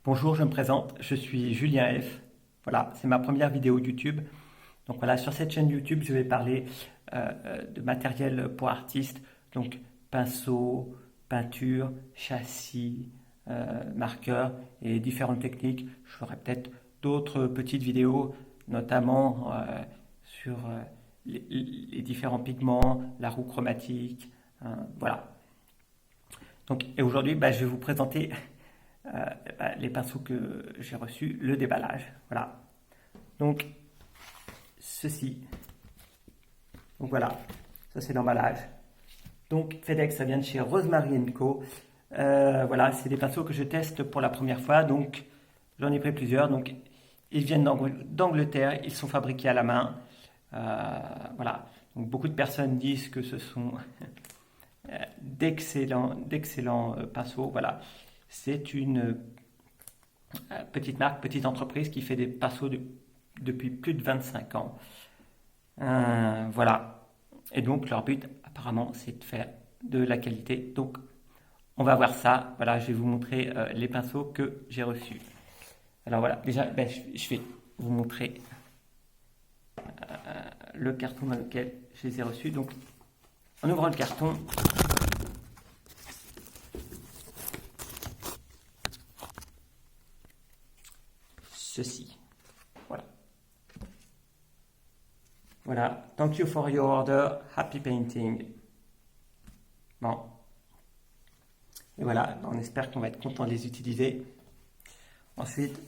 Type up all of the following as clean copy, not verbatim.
Bonjour, je me présente, je suis Julien F. Voilà, c'est ma première vidéo YouTube. Donc voilà, sur cette chaîne YouTube, je vais parler de matériel pour artistes, donc pinceau, peinture, châssis, marqueurs et différentes techniques. Je ferai peut-être d'autres petites vidéos, notamment sur les différents pigments, la roue chromatique, voilà. Donc, et aujourd'hui, je vais vous présenter les pinceaux que j'ai reçus, le déballage. Voilà. Donc, ceci. Donc voilà, ça c'est l'emballage. Donc FedEx, ça vient de chez Rosemary Co. Voilà, c'est des pinceaux que je teste pour la première fois. Donc j'en ai pris plusieurs. Donc ils viennent d'Angleterre, ils sont fabriqués à la main. Voilà. Donc beaucoup de personnes disent que ce sont d'excellents pinceaux. Voilà. C'est une petite marque, petite entreprise qui fait des pinceaux depuis plus de 25 ans. Voilà. Et donc leur but apparemment c'est de faire de la qualité. Donc on va voir ça. Voilà, je vais vous montrer les pinceaux que j'ai reçus. Alors voilà, déjà je vais vous montrer le carton dans lequel je les ai reçus. Donc en ouvrant le carton, ceci. Voilà. Voilà. Thank you for your order. Happy painting. Bon. Et voilà, on espère qu'on va être content de les utiliser. Ensuite,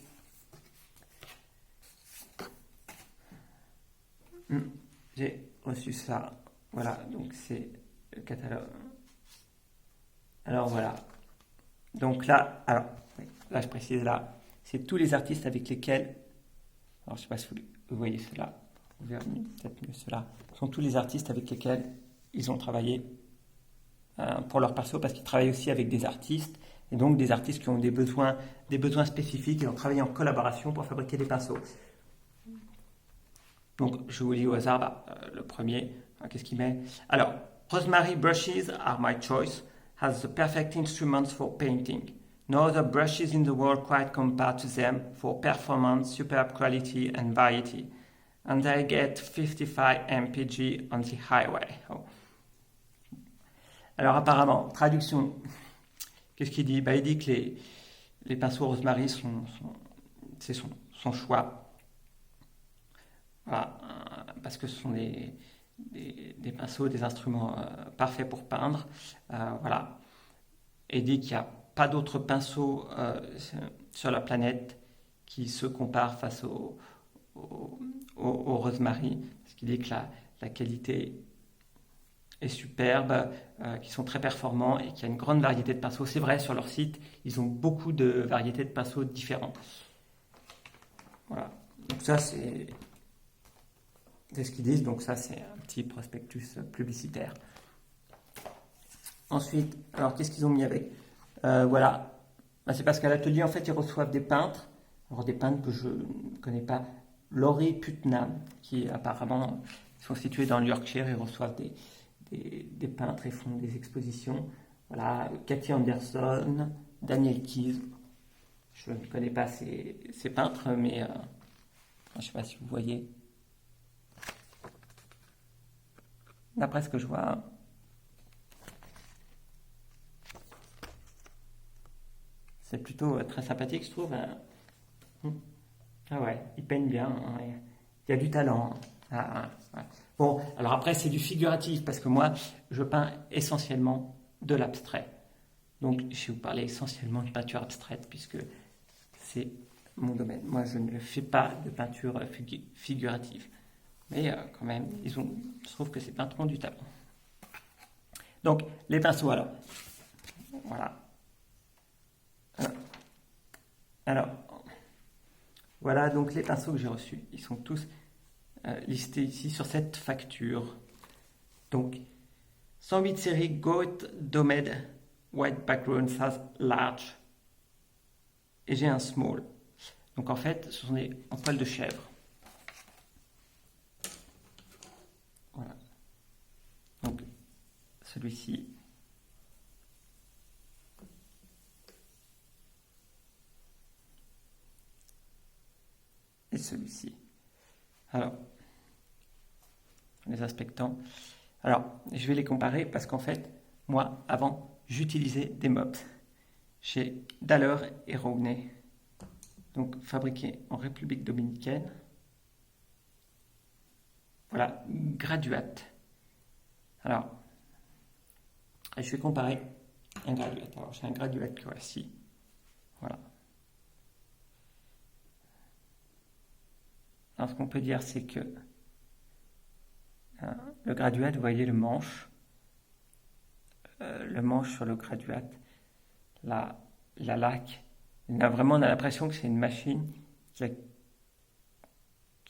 j'ai reçu ça. Voilà, donc c'est le catalogue. Alors voilà. Donc là, alors, là je précise là, c'est tous les artistes avec lesquels, alors je sais pas si vous voyez cela, vous verrez peut-être mieux cela, ce sont tous les artistes avec lesquels ils ont travaillé pour leur perso, parce qu'ils travaillent aussi avec des artistes, et donc des artistes qui ont des besoins spécifiques et ont travaillé en collaboration pour fabriquer des pinceaux. Donc je vous lis au hasard le premier, qu'est-ce qu'il met? Alors, Rosemary brushes are my choice, has the perfect instruments for painting. No other brushes in the world quite compare to them for performance, superb quality and variety. And they get 55 mpg on the highway. Oh. Alors apparemment, traduction, qu'est-ce qu'il dit? Il dit que les pinceaux Rosemary c'est son choix. Voilà, parce que ce sont des pinceaux, des instruments parfaits pour peindre. Voilà. Et dit qu'il n'y a pas d'autres pinceaux sur la planète qui se comparent face au Rosemary, parce qu'il dit que la qualité est superbe, qu'ils sont très performants et qu'il y a une grande variété de pinceaux. C'est vrai, sur leur site, ils ont beaucoup de variétés de pinceaux différents. Voilà. Donc ça, c'est ce qu'ils disent. Donc ça, c'est un petit prospectus publicitaire. Ensuite, alors qu'est-ce qu'ils ont mis avec? Voilà. C'est parce qu'à l'atelier, en fait, ils reçoivent des peintres. Alors des peintres que je ne connais pas. Laurie Putnam, qui apparemment sont situés dans le Yorkshire et reçoivent des peintres et font des expositions. Voilà, Cathy Anderson, Daniel Keyes. Je ne connais pas ces peintres, mais je ne sais pas si vous voyez. D'après ce que je vois, c'est plutôt très sympathique, je trouve. Ah ouais, ils peignent bien. Hein, il y a du talent. Ouais. Bon, alors après, c'est du figuratif, parce que moi, je peins essentiellement de l'abstrait. Donc, je vais vous parler essentiellement de peinture abstraite, puisque c'est mon domaine. Moi, je ne fais pas de peinture figurative. Mais quand même, je trouve que ces peintres ont du talent. Donc, les pinceaux, alors. Voilà. Alors, voilà donc les pinceaux que j'ai reçus. Ils sont tous listés ici sur cette facture. Donc, 108 série Goat Domed White Background Size Large. Et j'ai un small. Donc en fait, ce sont des en poil de chèvre. Voilà. Donc, celui-ci. et celui-ci. Alors, les inspectants. Alors, je vais les comparer parce qu'en fait, moi, avant, j'utilisais des mops chez Daler et Rowney, donc fabriqués en République dominicaine. Voilà, Graduate. Alors, je vais comparer un Graduate. Alors, j'ai un Graduate Classic. Voilà. Alors, ce qu'on peut dire, c'est que le Graduate, vous voyez le manche sur le Graduate, la laque, on a l'impression que c'est une machine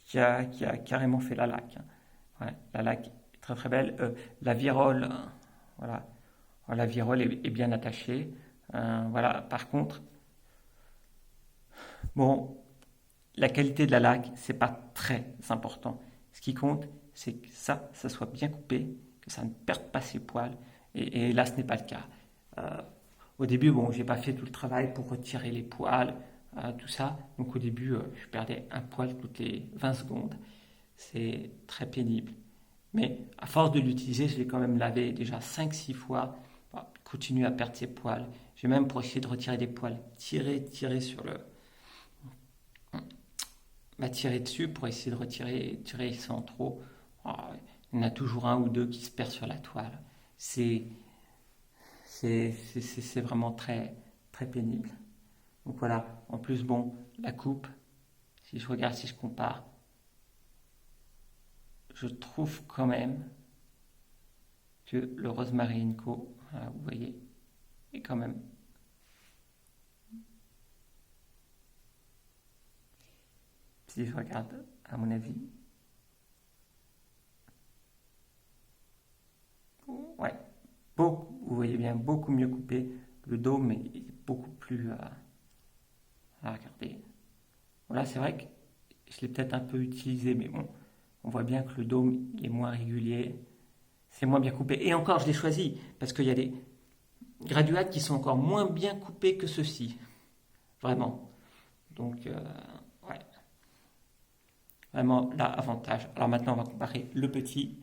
qui a carrément fait la laque. Ouais, la laque est très très belle. La virole, voilà, la virole est bien attachée. Voilà. Par contre, bon, la qualité de la laque, c'est pas très important. Ce qui compte, c'est que ça soit bien coupé, que ça ne perde pas ses poils. Et là, ce n'est pas le cas. Au début, bon, j'ai pas fait tout le travail pour retirer les poils, tout ça. Donc au début, je perdais un poil toutes les 20 secondes. C'est très pénible. Mais à force de l'utiliser, je l'ai quand même lavé déjà 5-6 fois. Bon, il continue à perdre ses poils. J'ai même pour essayer de retirer des poils, tirer sur le... tirer dessus pour essayer de tirer sans trop. Oh, il y en a toujours un ou deux qui se perdent sur la toile. C'est vraiment très, très pénible. Donc voilà, en plus, bon, la coupe, si je compare, je trouve quand même que le Rosemary Co, vous voyez, est quand même... Si je regarde, à mon avis, ouais, vous voyez bien, beaucoup mieux coupé. Le dôme est beaucoup plus... regardez. Voilà, c'est vrai que je l'ai peut-être un peu utilisé, mais bon, on voit bien que le dôme est moins régulier, c'est moins bien coupé. Et encore, je l'ai choisi, parce qu'il y a des graduates qui sont encore moins bien coupés que ceux-ci. Vraiment. Donc, ouais. Vraiment, là, avantage. Alors maintenant, on va comparer le petit.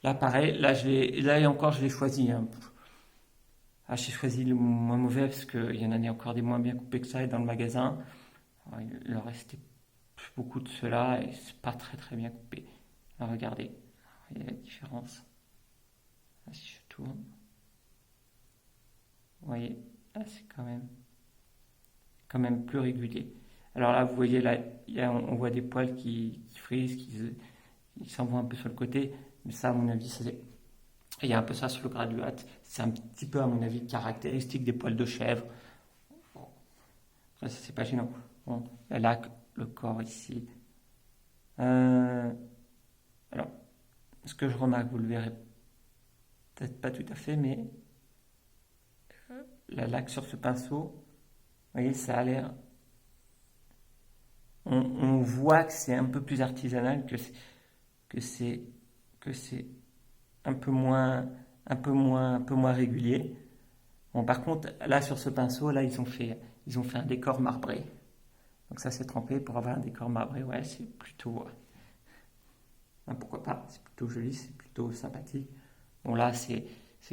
Là, pareil, là encore, je l'ai choisi. Hein. J'ai choisi le moins mauvais, parce qu'il y en a encore des moins bien coupés que ça, et dans le magasin, il en restait beaucoup de ceux-là, et c'est pas très très bien coupé. Alors, regardez, il y a la différence. Là, si je tourne, vous voyez, là, c'est quand même plus régulier. Alors là, vous voyez, là, on voit des poils qui frisent, qui s'en vont un peu sur le côté. Mais ça, à mon avis, il y a un peu ça sur le Graduate. C'est un petit peu, à mon avis, caractéristique des poils de chèvre. Bon, ça, c'est pas gênant. Bon, là, le corps ici. Alors, ce que je remarque, vous le verrez peut-être pas tout à fait, mais la laque sur ce pinceau, vous voyez, ça a l'air... On voit que c'est un peu plus artisanal, que c'est un peu moins régulier. Bon, par contre, là sur ce pinceau, là ils ont fait un décor marbré. Donc ça c'est trempé pour avoir un décor marbré. Ouais, c'est plutôt, pourquoi pas. C'est plutôt joli, c'est plutôt sympathique. Bon là c'est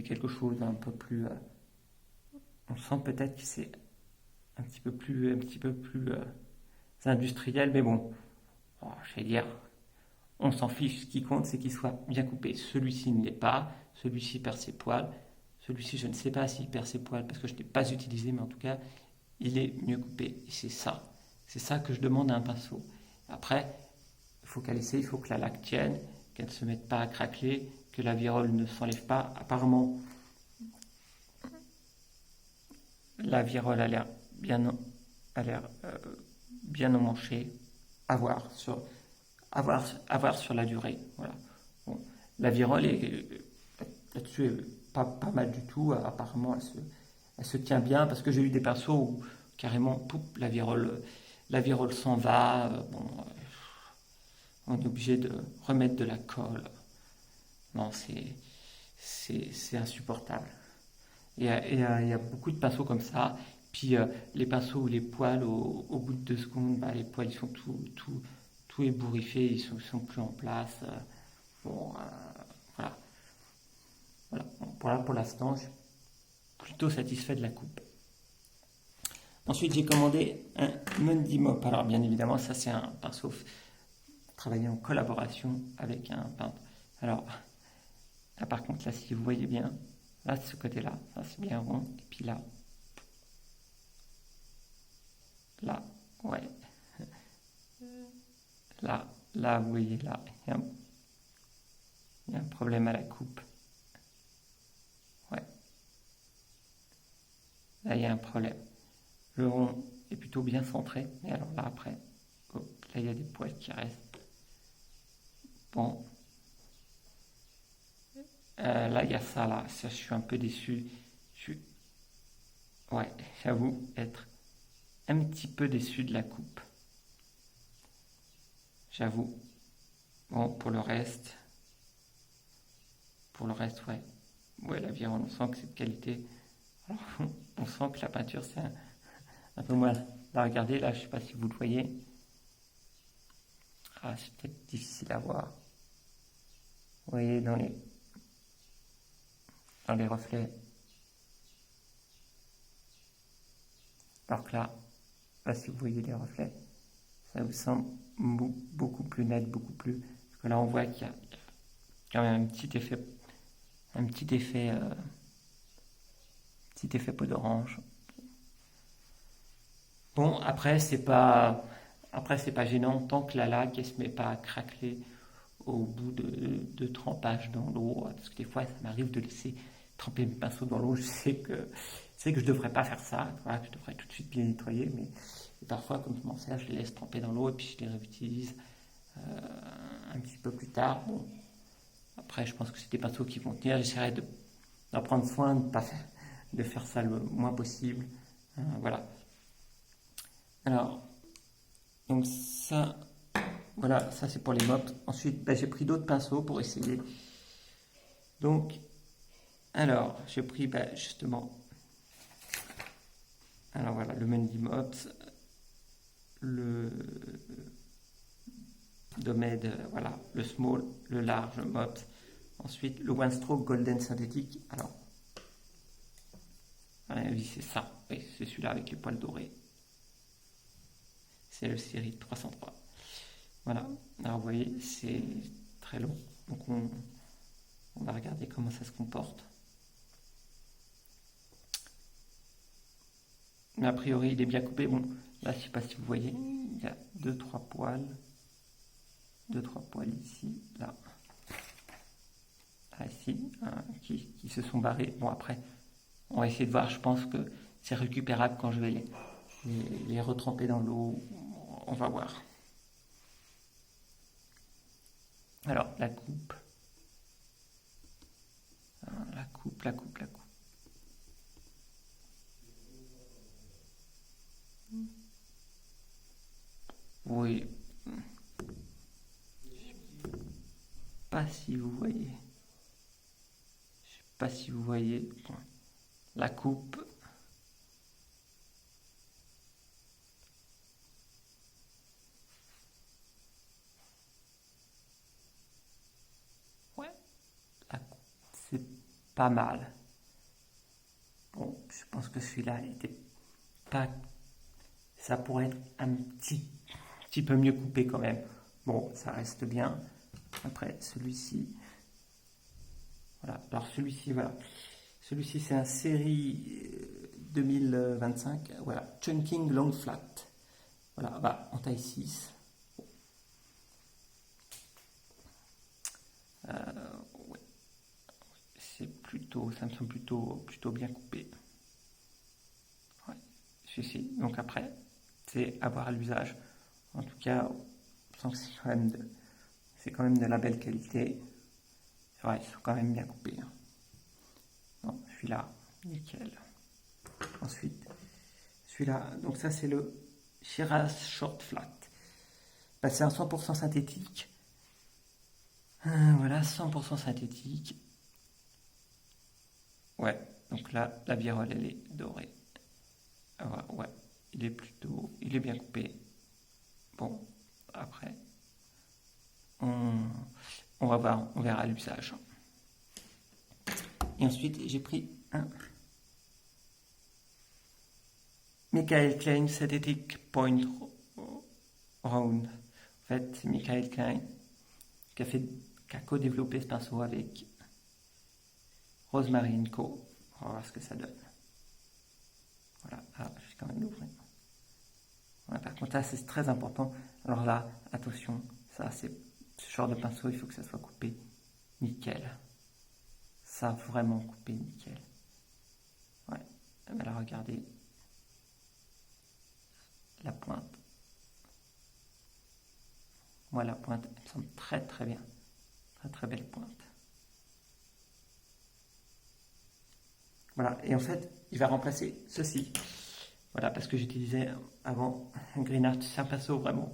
quelque chose d'un peu plus. On sent peut-être que c'est un petit peu plus industriel, mais bon, je vais dire, on s'en fiche. Ce qui compte, c'est qu'il soit bien coupé. Celui-ci ne l'est pas. Celui-ci perd ses poils. Celui-ci, je ne sais pas s'il perd ses poils parce que je ne l'ai pas utilisé, mais en tout cas, il est mieux coupé. Et c'est ça. C'est ça que je demande à un pinceau. Après, il faut qu'elle essaie, il faut que la laque tienne, qu'elle ne se mette pas à craquer, que la virole ne s'enlève pas. Apparemment, la virole a l'air bien emmanchée. À voir sur la durée. Voilà. Bon, la virole là-dessus est pas mal du tout. Apparemment, elle se tient bien parce que j'ai eu des pinceaux où carrément la virole s'en va. On est obligé de remettre de la colle. Non, c'est insupportable. Il y a beaucoup de pinceaux comme ça. Puis les pinceaux ou les poils, au bout de 2 secondes, bah, les poils ils sont tout ébouriffés, ils sont plus en place. Bon, voilà. Voilà. Bon, pour l'instant, je suis plutôt satisfait de la coupe. Ensuite, j'ai commandé un Mundy Mop. Alors, bien évidemment, ça, c'est un pinceau travaillé en collaboration avec un peintre. Alors, là, par contre, là, si vous voyez bien, là, de ce côté-là, ça, c'est bien rond. Et puis là, ouais. Là, vous voyez, là, il y a un problème à la coupe. Ouais. Là, il y a un problème. Le rond est plutôt bien centré. Et alors là, après, hop, là, il y a des poils qui restent. Bon. Là, il y a ça, là. Ça, je suis un peu déçu. Ouais, j'avoue être un petit peu déçu de la coupe. J'avoue. Bon, pour le reste, ouais. Ouais, l'aviron, on sent que c'est de qualité. Alors, on sent que la peinture, c'est un peu moins. Là, regardez, là, je sais pas si vous le voyez. Ah, c'est peut-être difficile à voir. Vous voyez, dans les reflets. Alors que là, si vous voyez les reflets, ça vous semble beaucoup plus net, beaucoup plus. Parce que là, on voit qu'il y a quand même un petit effet peau d'orange. Bon, après, c'est pas gênant tant que la laque, elle se met pas à craquer au bout de trempage dans l'eau. Parce que des fois, ça m'arrive de laisser tremper mes pinceaux dans l'eau. Je sais que je devrais pas faire ça, voilà, que je devrais tout de suite bien nettoyer, mais parfois, comme je m'en sers, je les laisse tremper dans l'eau et puis je les réutilise un petit peu plus tard. Bon, après, je pense que c'est des pinceaux qui vont tenir. J'essaierai d'en prendre soin, de faire ça le moins possible. Voilà. Alors, donc ça, voilà, ça c'est pour les mops. Ensuite, j'ai pris d'autres pinceaux pour essayer. Donc, alors, j'ai pris justement, alors voilà, le Mundy Mops, le Domed, voilà, le Small, le large Mops. Ensuite, le One Stroke Golden synthétique. Alors, oui, c'est ça. Oui, c'est celui-là avec les poils dorés. C'est le série 303. Voilà. Alors, vous voyez, c'est très long. Donc, on va regarder comment ça se comporte. Mais a priori, il est bien coupé. Bon, là, je ne sais pas si vous voyez, il y a 2-3 poils. 2-3 poils ici, là. Ah, ici, hein, qui se sont barrés. Bon, après, on va essayer de voir. Je pense que c'est récupérable quand je vais les retremper dans l'eau. On va voir. Alors, la coupe. La coupe. Oui. Je sais pas si vous voyez. Je sais pas si vous voyez. La coupe. Ouais. La coupe, c'est pas mal. Bon, je pense que celui-là était pas. Ça pourrait être un petit peu mieux coupé quand même. Bon, ça reste bien. Après, celui-ci. Voilà. Alors, celui-ci, voilà. Celui-ci, c'est un série 2025. Voilà. Chunking Long Flat. Voilà. Bah, en taille 6. Ouais. Ça me semble plutôt bien coupé. Ouais. Celui-ci. Donc après, c'est à voir à l'usage. En tout cas, je sens que c'est quand même de la belle qualité. Ouais, ils sont quand même bien coupés. Non, celui-là, nickel. Ensuite, celui-là, donc ça c'est le Shiraz Short Flat. Bah, c'est un 100% synthétique. Voilà, 100% synthétique. Ouais, donc là, la virole, elle est dorée. Voilà. il est bien coupé. Bon, après, on va voir, on verra l'usage. Et ensuite, j'ai pris un Michael Klein Synthetic Point Round. En fait, c'est Michael Klein qui a co-développé ce pinceau avec Rosemary Co. On va voir ce que ça donne. Voilà, ah, je vais quand même l'ouvrir. Voilà, par contre, là, c'est très important. Alors là, attention, ça, c'est ce genre de pinceau, il faut que ça soit coupé nickel. Ça, vraiment coupé nickel. Ouais, alors regardez la pointe. Moi, la pointe, elle me semble très très bien. Très très belle pointe. Voilà, et en fait, il va remplacer ceci. Voilà, parce que j'utilisais avant un Green Art, c'est un pinceau vraiment,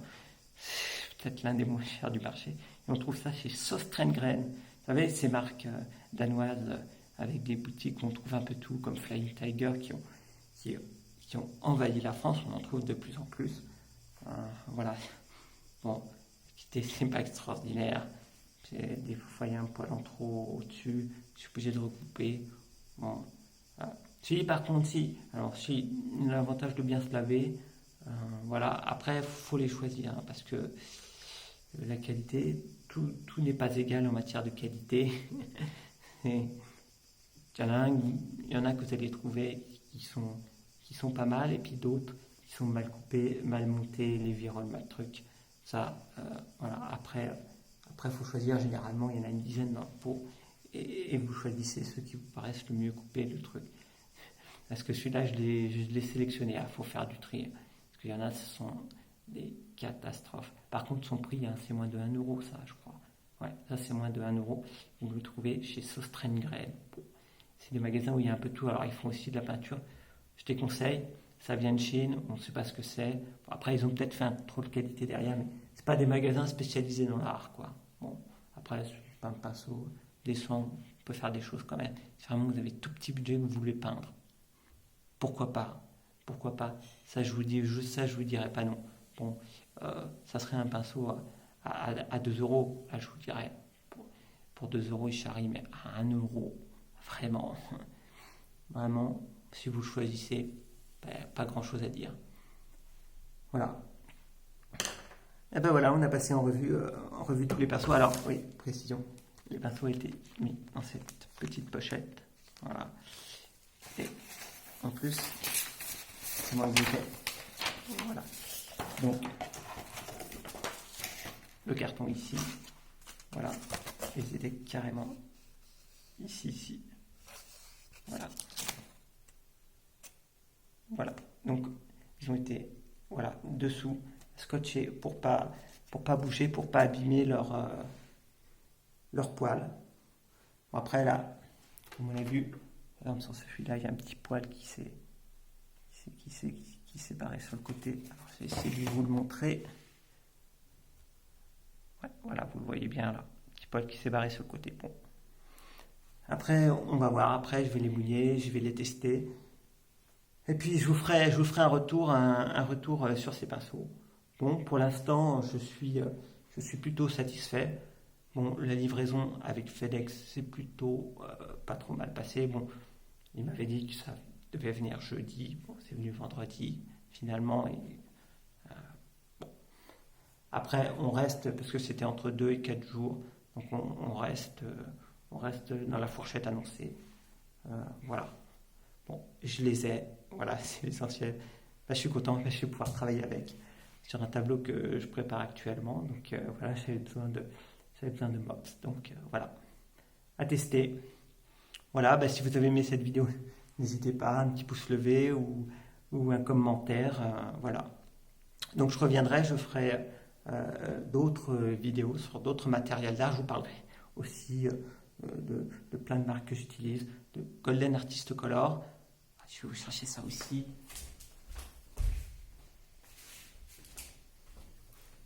peut-être l'un des moins chers du marché. Et on trouve ça chez Søstrengren. Vous savez, ces marques danoises avec des boutiques où on trouve un peu tout, comme Flying Tiger, qui ont envahi la France. On en trouve de plus en plus. Voilà. Bon, écoutez, c'est pas extraordinaire. Des fois, il y a un poil en trop au-dessus. Je suis obligé de recouper. Bon. Si, par contre, si. Alors, si, l'avantage de bien se laver. Voilà. Après, il faut les choisir, hein, parce que la qualité, tout n'est pas égal en matière de qualité. Il y en a que vous allez trouver qui sont pas mal, et puis d'autres qui sont mal coupés, mal montés, les virons, mal truc. Ça, voilà. Après, il faut choisir. Généralement, il y en a une dizaine dans le pot, et vous choisissez ceux qui vous paraissent le mieux coupés, le truc. Parce que celui-là, je l'ai sélectionné. Il faut faire du tri. Parce qu'il y en a, ce sont des catastrophes. Par contre, son prix, hein, c'est moins de 1 euro, ça, je crois. Ouais, ça, c'est moins de 1 euro. Vous le trouvez chez Søstrengren. Bon, c'est des magasins où il y a un peu tout. Alors, ils font aussi de la peinture. Je te conseille. Ça vient de Chine. On ne sait pas ce que c'est. Bon, après, ils ont peut-être fait un trop de qualité derrière, mais c'est pas des magasins spécialisés dans l'art, quoi. Bon, après, un pinceau, des soins, on peut faire des choses quand même. Si vraiment vous avez tout petit budget que vous voulez peindre, pourquoi pas? Pourquoi pas? Ça, je vous dirais pas non. Bon, ça serait un pinceau à 2 euros. Là, je vous dirais, pour 2 euros, il charrie, mais à 1 euro, vraiment, vraiment, si vous choisissez, ben, pas grand chose à dire. Voilà. Et ben voilà, on a passé en revue tous les pinceaux. Alors, oui, précision, les pinceaux étaient mis dans cette petite pochette. Voilà. Et en plus, c'est moi qui l'ai fait. Voilà. Donc, le carton ici. Voilà. Ils étaient carrément ici. Voilà. Voilà. Donc, ils ont été, voilà, dessous, scotchés pour pas bouger, pour pas abîmer leur poil. Bon, après, là, comme on a vu, par exemple, sur celui-là, il y a un petit poil qui s'est barré sur le côté. Alors, je vais essayer de vous le montrer. Ouais, voilà, vous le voyez bien là. Petit poil qui s'est barré sur le côté. Bon. Après, on va voir. Après, je vais les mouiller, je vais les tester. Et puis, je vous ferai un retour sur ces pinceaux. Bon, pour l'instant, je suis plutôt satisfait. Bon, la livraison avec FedEx, c'est plutôt pas trop mal passé. Bon, il m'avait dit que ça devait venir jeudi. Bon, c'est venu vendredi, finalement. Bon. Après, on reste, parce que c'était entre 2 et 4 jours, donc on reste dans la fourchette annoncée. Voilà. Bon, je les ai. Voilà, c'est l'essentiel. Là, je suis content, je vais pouvoir travailler avec sur un tableau que je prépare actuellement. Donc voilà, j'avais besoin de mops. Donc voilà, à tester. Voilà, bah, si vous avez aimé cette vidéo, n'hésitez pas, un petit pouce levé ou un commentaire. Voilà. Donc je reviendrai, je ferai d'autres vidéos sur d'autres matériels d'art. Je vous parlerai aussi de plein de marques que j'utilise, de Golden Artist Color. Je vais vous chercher ça aussi.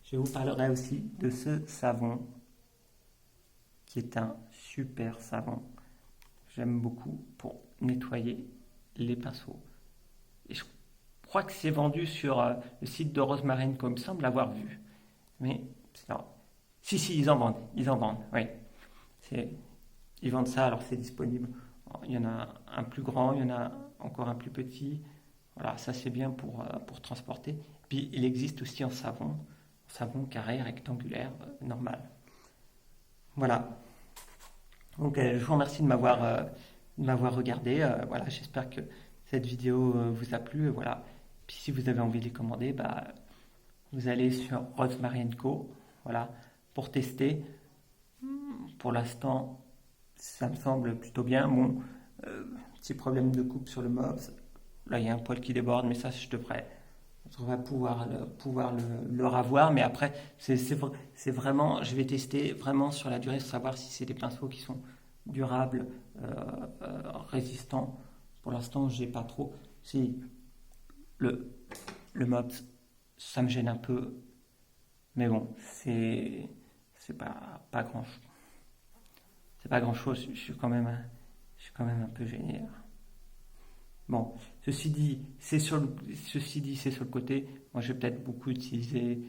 Je vous parlerai aussi de ce savon qui est un super savon. J'aime beaucoup pour nettoyer les pinceaux. Et je crois crois que c'est vendu sur le site de Rosemary Co, il me semble l'avoir vu. Mais non. Si, ils en vendent, oui. Ils vendent ça, alors c'est disponible. Il y en a un plus grand, il y en a encore un plus petit. Voilà, ça c'est bien pour transporter. Puis il existe aussi en savon carré, rectangulaire, normal. Voilà. Donc je vous remercie de m'avoir regardé. Voilà, j'espère que cette vidéo vous a plu. Voilà. Puis si vous avez envie de les commander, vous allez sur Rosemary Co. Voilà, pour tester. Pour l'instant, ça me semble plutôt bien. Bon, petit problème de coupe sur le mob. Là, il y a un poil qui déborde, mais ça, je devrais pouvoir le ravoir. Mais après, c'est vraiment, je vais tester vraiment sur la durée, savoir si c'est des pinceaux qui sont durables, résistants. Pour l'instant, j'ai pas trop. Si le mob, ça me gêne un peu, mais bon, c'est pas grand chose. C'est pas grand chose. Je suis quand même un peu gêné. Bon, ceci dit, c'est sur le côté. Moi, je vais peut-être beaucoup utiliser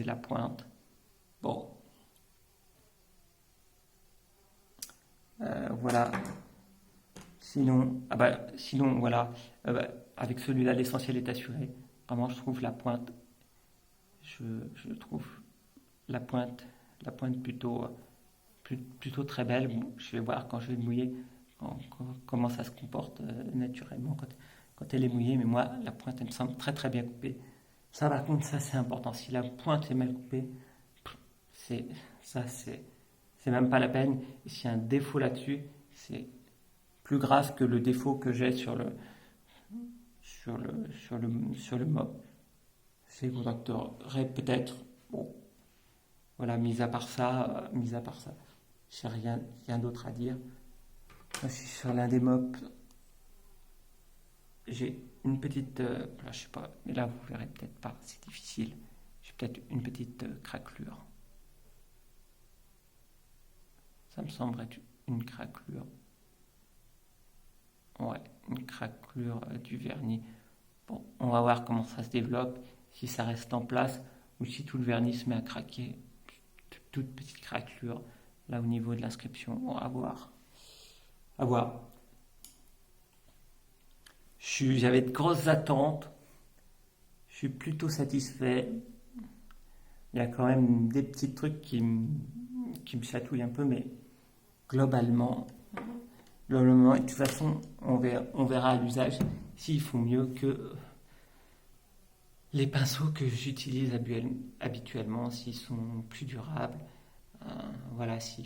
la pointe. Bon, voilà. Sinon, voilà. Avec celui-là, l'essentiel est assuré. Vraiment, je trouve la pointe. Je trouve la pointe plutôt très belle. Bon, je vais voir quand je vais le mouiller. Comment ça se comporte naturellement quand elle est mouillée. Mais moi, la pointe, elle me semble très très bien coupée. Ça, par contre, ça c'est important. Si la pointe est mal coupée, c'est même pas la peine. Et s'il y a un défaut là-dessus, c'est plus grave que le défaut que j'ai sur le mob. C'est vous contacterez peut-être. Bon, voilà, mis à part ça, j'ai rien d'autre à dire. Moi, je suis sur l'un des mops. J'ai une petite, là, je sais pas, mais là vous verrez peut-être pas, c'est difficile. J'ai peut-être une petite craquelure. Ça me semble être une craquelure. Ouais, une craquelure du vernis. Bon, on va voir comment ça se développe, si ça reste en place ou si tout le vernis se met à craquer. Toute petite craquelure là au niveau de l'inscription. On va voir. À voir. J'avais de grosses attentes. Je suis plutôt satisfait. Il y a quand même des petits trucs qui me chatouillent un peu, mais globalement, et de toute façon, on verra à l'usage s'ils font mieux que les pinceaux que j'utilise habituellement, s'ils sont plus durables. Voilà, s'ils